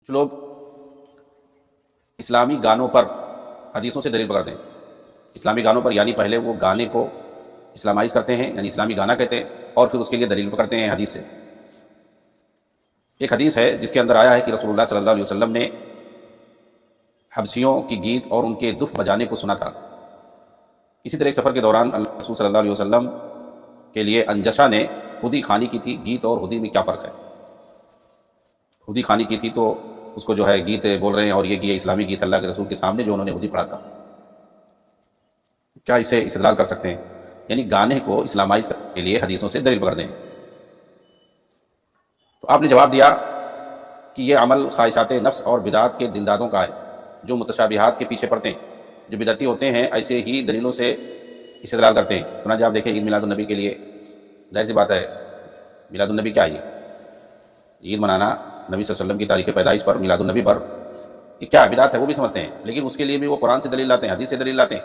کچھ لوگ اسلامی گانوں پر حدیثوں سے دلیل پکڑتے ہیں۔ اسلامی گانوں پر یعنی پہلے وہ گانے کو اسلامائز کرتے ہیں، یعنی اسلامی گانا کہتے ہیں، اور پھر اس کے لیے دلیل پکڑتے ہیں حدیث سے۔ ایک حدیث ہے جس کے اندر آیا ہے کہ رسول اللہ صلی اللہ علیہ وسلم نے حبشیوں کی گیت اور ان کے دف بجانے کو سنا تھا۔ اسی طرح ایک سفر کے دوران اللہ رسول صلی اللہ علیہ وسلم کے لیے انجشا نے ہدی خوانی کی تھی۔ گیت اور ہدی میں کیا فرق ہے؟ ہدی خوانی کی تھی تو اس کو جو ہے گیت بول رہے ہیں، اور یہ اسلامی گیت اللہ کے رسول کے سامنے جو انہوں نے ہدی پڑھا تھا، کیا اسے استدلال کر سکتے ہیں؟ یعنی گانے کو اسلامائز کرنے کے لیے حدیثوں سے دلیل پکڑ دیں۔ تو آپ نے جواب دیا کہ یہ عمل خواہشات نفس اور بدعات کے دلدادوں کا ہے، جو متشابہات کے پیچھے پڑتے ہیں۔ جو بدعتی ہوتے ہیں ایسے ہی دلیلوں سے استدلال کرتے ہیں۔ چنانچہ آپ دیکھیں عید میلاد النبی کے لیے ظاہر سی بات ہے، میلاد النبی کیا ہے؟ عید منانا نبی صلی اللہ علیہ وسلم کی تاریخ پیدائش پر، میلاد النبی پر، یہ کیا بدعت ہے وہ بھی سمجھتے ہیں، لیکن اس کے لیے بھی وہ قرآن سے دلیل لاتے ہیں، حدیث سے دلیل لاتے ہیں،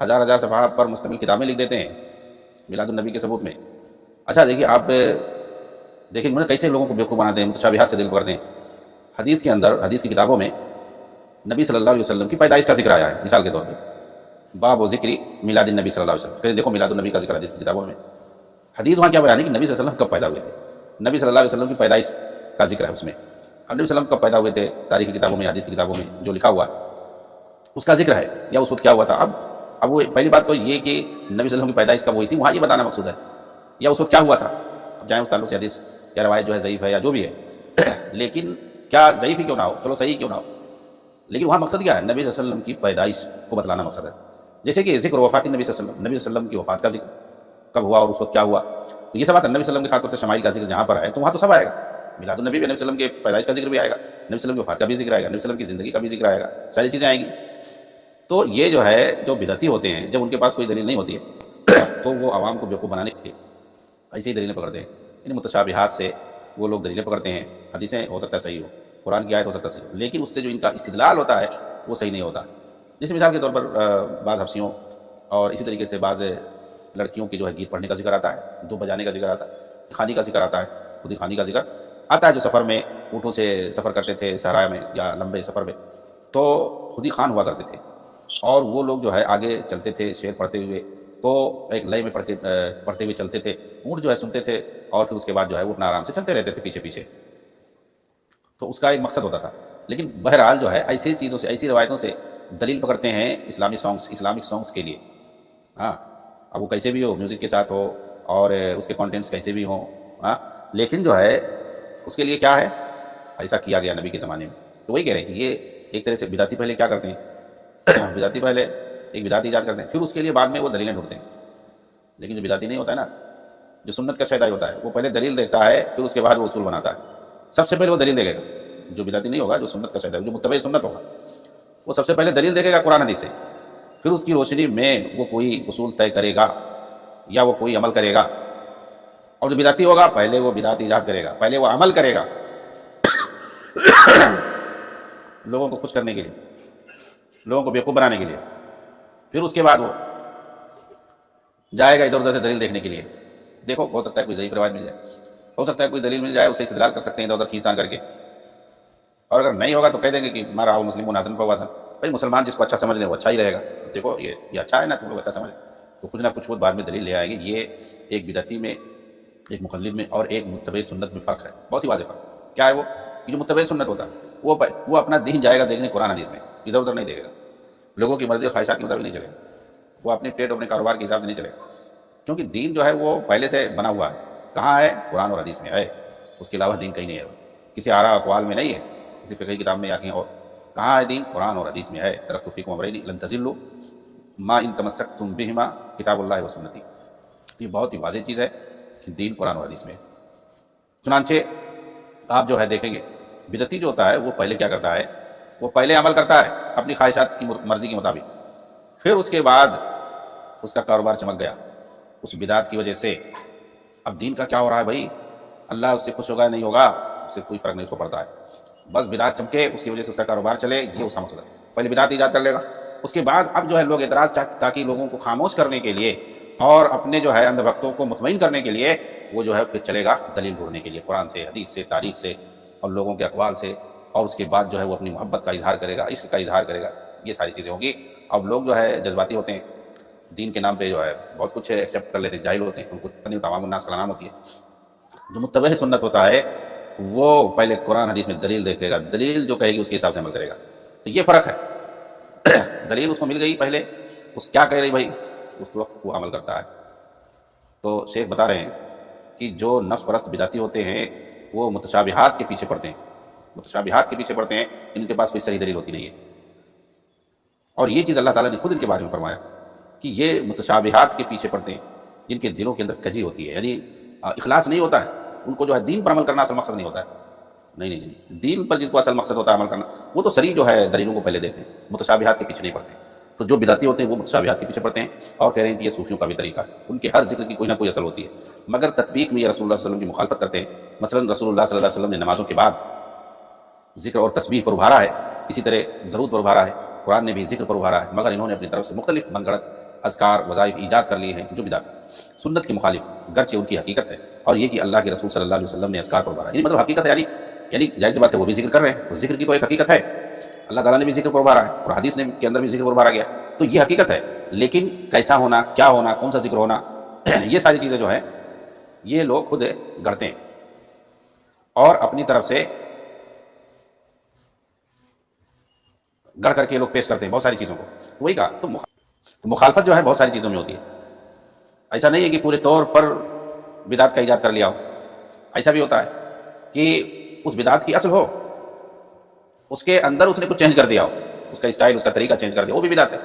ہزار ہزار صفحات پر مشتمل کتابیں لکھ دیتے ہیں میلاد النبی کے ثبوت میں۔ اچھا دیکھیے، آپ دیکھیں کیسے لوگوں کو بیوقوف بناتے ہیں، متشابہات سے دلیل پکڑتے ہیں۔ حدیث کے اندر، حدیث کی کتابوں میں نبی صلی اللہ علیہ وسلم کی پیدائش کا ذکر آیا ہے، مثال کے طور پہ باب و ذکری میلاد النبی صلی اللہ علیہ وسلم، کہ دیکھو میلاد النبی کا ذکر حدیث کی کتابوں میں۔ حدیث وہاں کیا بیان ہے کہ نبی صلی اللہ علیہ وسلم کب پیدا ہوئے تھے، نبی صلی اللہ علیہ وسلم کی پیدائش کا ذکر ہے اس میں۔ نبی صلی اللہ علیہ وسلم کب پیدا ہوئے تھے، تاریخ کی کتابوں میں، حدیث کی کتابوں میں جو لکھا ہوا ہے اس کا ذکر ہے، یا اس وقت کیا ہوا تھا۔ اب وہ پہلی بات تو یہ کہ نبی صلی اللہ علیہ وسلم کی پیدائش کب ہوئی تھی، وہاں یہ بتانا مقصود ہے، یا اس وقت کیا ہوا تھا۔ اب جائیں اس تعلق سے حدیث یا روایت جو ہے ضعیف ہے یا جو بھی ہے، لیکن کیا ضعیف ہی کیوں نہ ہو، چلو صحیح کیوں نہ ہو، لیکن وہاں مقصد کیا ہے؟ نبی صلی اللہ علیہ وسلم کی پیدائش کو بتلانا مقصد ہے۔ جیسے کہ ذکر وفات نبی صلی اللہ علیہ وسلم، نبی صلی اللہ علیہ وسلم کی وفات کا ذکر کب ہوا اور اس وقت کیا ہوا، تو یہ سب بات ہے۔ نبی صلی اللہ علیہ وسلم کی خاطر سے شمائل کا ذکر جہاں پر ہے تو وہاں تو سب آئے گا، میلاد النبی بھی نبی صلی اللہ علیہ وسلم کے پیدائش کا ذکر بھی آئے گا، نبی صلی اللہ علیہ وسلم کی وفات کا بھی ذکر آئے گا، نبی صلی اللہ علیہ وسلم کی زندگی کا بھی ذکر آئے گا، ساری چیزیں آئیں گی۔ تو یہ جو ہے، جو بدعتی ہوتے ہیں، جب ان کے پاس کوئی دلیل نہیں ہوتی ہے تو وہ عوام کو بیوقوف بنانے کے لیے ایسی ہی دلیلیں پکڑتے ہیں۔ ان متشابہات سے وہ لوگ دلیلیں پکڑتے ہیں، حدیثیں ہو سکتا ہے صحیح ہو، قرآن کی آیت ہو سکتا ہے صحیح ہو، لیکن اس سے جو ان کا استدلال ہوتا ہے وہ صحیح نہیں ہوتا۔ جیسے مثال کے طور پر بعض حبشیوں اور اسی طریقے سے بعض لڑکیوں کی جو ہے گیت پڑھنے کا ذکر آتا ہے، دو بجانے کا ذکر آتا ہے، خانی کا ذکر آتا ہے، خودی خانی کا ذکر آتا ہے، جو سفر میں اونٹوں سے سفر کرتے تھے صحرا میں یا لمبے سفر میں، تو خودی خان ہوا کرتے تھے، اور وہ لوگ جو ہے آگے چلتے تھے شعر پڑھتے ہوئے، تو ایک لئے میں پڑھتے ہوئے چلتے تھے، اونٹ جو ہے سنتے تھے، اور پھر اس کے بعد جو ہے وہ اپنا آرام سے چلتے رہتے تھے پیچھے پیچھے، تو اس کا ایک مقصد ہوتا تھا۔ لیکن بہرحال جو ہے ایسی چیزوں سے، ایسی روایتوں سے دلیل پکڑتے ہیں اسلامک سانگس کے لیے۔ ہاں، اب وہ کیسے بھی ہو، میوزک کے ساتھ ہو، اور اس کے کانٹینٹس کیسے بھی ہوں، ہاں، لیکن جو ہے اس کے لیے کیا ہے، ایسا کیا گیا نبی کے زمانے میں۔ تو وہی کہہ رہے ہیں کہ یہ ایک طرح سے بدعتی پہلے کیا کرتے ہیں، بدعتی پہلے ایک بدعت ایجاد کرتے ہیں، پھر اس کے لیے بعد میں وہ دلیلیں ڈھونڈتے ہیں۔ لیکن جو بدعتی نہیں ہوتا ہے نا، جو سنت کا شیدائی ہوتا ہے، وہ پہلے دلیل دیکھتا ہے، پھر اس کے بعد وہ اصول بناتا ہے۔ سب سے پہلے وہ دلیل دیکھے گا، جو بدعتی نہیں ہوگا، جو سنت کا شیدائی، جو متبع سنت ہوگا، وہ سب سے پہلے دلیل دیکھے گا قرآن حدیث سے، پھر اس کی روشنی میں وہ کوئی اصول طے کرے گا یا وہ کوئی عمل کرے گا۔ اور جو بدعتی ہوگا پہلے وہ بدعت ایجاد کرے گا، پہلے وہ عمل کرے گا لوگوں کو خوش کرنے کے لیے، لوگوں کو بیوقوف بنانے کے لیے، پھر اس کے بعد وہ جائے گا ادھر ادھر سے دلیل دیکھنے کے لیے۔ دیکھو، ہو سکتا ہے کوئی ضعیف روایت مل جائے، ہو سکتا ہے کوئی دلیل مل جائے، اسے استدلال کر سکتے ہیں ادھر ادھر کھینچ تان کر کے، اور اگر نہیں ہوگا تو کہہ دیں گے کہ مارا ہو مسلم حسن فواسن، بھائی مسلمان جس کو اچھا سمجھ لیں وہ اچھا ہی رہے گا، دیکھو یہ اچھا ہے نا، تم لوگ اچھا سمجھ، تو کچھ نہ کچھ وہ بعد میں دلیل لے آئیں گے۔ یہ ایک بدعتی میں، ایک مقلد میں اور ایک متبع سنت میں فرق ہے، بہت ہی واضح فرق۔ کیا ہے وہ؟ کہ جو متبع سنت ہوتا ہے وہ اپنا دین جائے گا دیکھنے قرآن حدیث میں، ادھر ادھر نہیں دیکھے گا، لوگوں کی مرضی اور خواہشات کے مطابق نہیں چلے گا، وہ اپنے پیٹ اپنے کاروبار کے حساب سے نہیں چلے گا، کیونکہ دین جو ہے وہ پہلے سے بنا ہوا ہے۔ کہاں ہے؟ قرآن اور حدیث میں ہے، اس کے علاوہ دین کہیں نہیں ہے، کسی آراء اقوال میں نہیں ہے، کسی فقہی کتاب میں یا کہیں اور۔ کہاں ہے دین؟ قرآن اور حدیث میں ہے۔ ترکت فیکم امرین لن تضلوا ما ان تمسکتم بہما کتاب اللہ و سنتی، یہ بہت ہی واضح چیز ہے کہ دین قرآن اور حدیث میں ہے۔ چنانچہ آپ جو ہے دیکھیں گے، بدعتی جو ہوتا ہے وہ پہلے کیا کرتا ہے، وہ پہلے عمل کرتا ہے اپنی خواہشات کی مرضی کے مطابق، پھر اس کے بعد اس کا کاروبار چمک گیا اس بدعت کی وجہ سے۔ اب دین کا کیا ہو رہا ہے بھائی، اللہ اس سے خوش ہوگا نہیں ہوگا، اس سے کوئی فرق نہیں اس کو پڑتا ہے، بس بدعت چمکے اس کی وجہ سے اس کا کاروبار چلے، یہ اس کا مقصد ہے۔ پہلے بدعت ایجاد کر لے گا، اس کے بعد اب جو ہے لوگ اعتراض تاکہ لوگوں کو خاموش کرنے کے لیے اور اپنے جو ہے اندھ بھکتوں کو مطمئن کرنے کے لیے وہ جو ہے پھر چلے گا دلیل ڈھونڈنے کے لیے، قرآن سے، حدیث سے، تاریخ سے اور لوگوں کے اقوال سے اور اس کے بعد جو ہے وہ اپنی محبت کا اظہار کرے گا، عشق کا اظہار کرے گا، یہ ساری چیزیں ہوں گی۔ اب لوگ جو ہے جذباتی ہوتے ہیں، دین کے نام پہ جو ہے بہت کچھ ایکسیپٹ کر لیتے ہیں، جاہل ہوتے ہیں، ان کو پتہ نہیں عوام الناس کا نام ہوتی ہے۔ جو متبع سنت ہوتا ہے وہ پہلے قرآن حدیث میں دلیل دیکھے گا، دلیل جو کہے گی اس کے حساب سے عمل کرے گا۔ تو یہ فرق ہے، دلیل اس کو مل گئی پہلے، اس کیا کہہ رہی بھائی اس وقت وہ عمل کرتا ہے۔ تو شیخ بتا رہے ہیں کہ جو نفس پرست بدعتی ہوتے ہیں وہ متشابہات کے پیچھے پڑتے ہیں، متشابہات کے پیچھے پڑتے ہیں، ان کے پاس کوئی صحیح دلیل ہوتی نہیں ہے۔ اور یہ چیز اللہ تعالیٰ نے خود ان کے بارے میں فرمایا کہ یہ متشابہات کے پیچھے پڑتے ہیں جن کے دلوں کے اندر کجی ہوتی ہے، یعنی اخلاص نہیں ہوتا ہے ان کو، جو ہے دین پر عمل کرنا اصل مقصد نہیں ہوتا ہے۔ نہیں، دین پر جس کو اصل مقصد ہوتا ہے عمل کرنا، وہ تو صریح جو ہے دلیلوں کو پہلے دیکھتے ہیں، متشابہات کے پیچھے نہیں پڑتے۔ تو جو بدعتی ہوتے ہیں وہ متشابہات کے پیچھے پڑتے ہیں، اور کہہ رہے ہیں کہ یہ صوفیوں کا بھی طریقہ ہے، ان کے ہر ذکر کی کوئی نہ کوئی اصل ہوتی ہے، مگر تطبیق میں یہ رسول اللہ صلی اللہ علیہ وسلم کی مخالفت کرتے ہیں۔ مثلا رسول اللہ صلی اللہ علیہ وسلم نے نمازوں کے بعد ذکر اور تسبیح پر ابھارا ہے، اسی طرح درود پر ابھارا ہے، قرآن نے بھی ذکر پر ابھارا ہے، مگر انہوں نے اپنی طرف سے مختلف من گھڑت اذکار وظائف ایجاد کر لیے ہیں جو بدعت ہے، سنت کے مخالف، گرچہ ان کی حقیقت ہے، اور یہ کہ اللہ کے رسول صلی اللہ علیہ وسلم نے اذکار پر ابھارا، یعنی مطلب حقیقت ہے، یعنی ظاہر سی بات ہے وہ بھی ذکر کر رہے ہیں، ذکر کی تو ایک حقیقت ہے، اللہ تعالیٰ نے بھی ذکر پر ابھارا ہے اور حدیث نے کے اندر بھی ذکر پر ابھارا گیا، تو یہ حقیقت ہے، لیکن کیسا ہونا، کیا ہونا، کون سا ذکر ہونا، یہ ساری چیزیں جو ہیں یہ لوگ خود گڑھتے ہیں اور اپنی طرف سے گڑھ کر کے لوگ پیش کرتے ہیں بہت ساری چیزوں کو۔ تو وہی کہا، تو مخالفت جو ہے بہت ساری چیزوں میں ہوتی ہے، ایسا نہیں ہے کہ پورے طور پر بدعت کا ایجاد کر لیا ہو، ایسا بھی ہوتا ہے کہ اس بدعت کی اصل ہو، اس کے اندر اس نے کچھ چینج کر دیا ہو، اس کا اسٹائل، اس کا طریقہ چینج کر دیا، وہ بھی بدعت ہے۔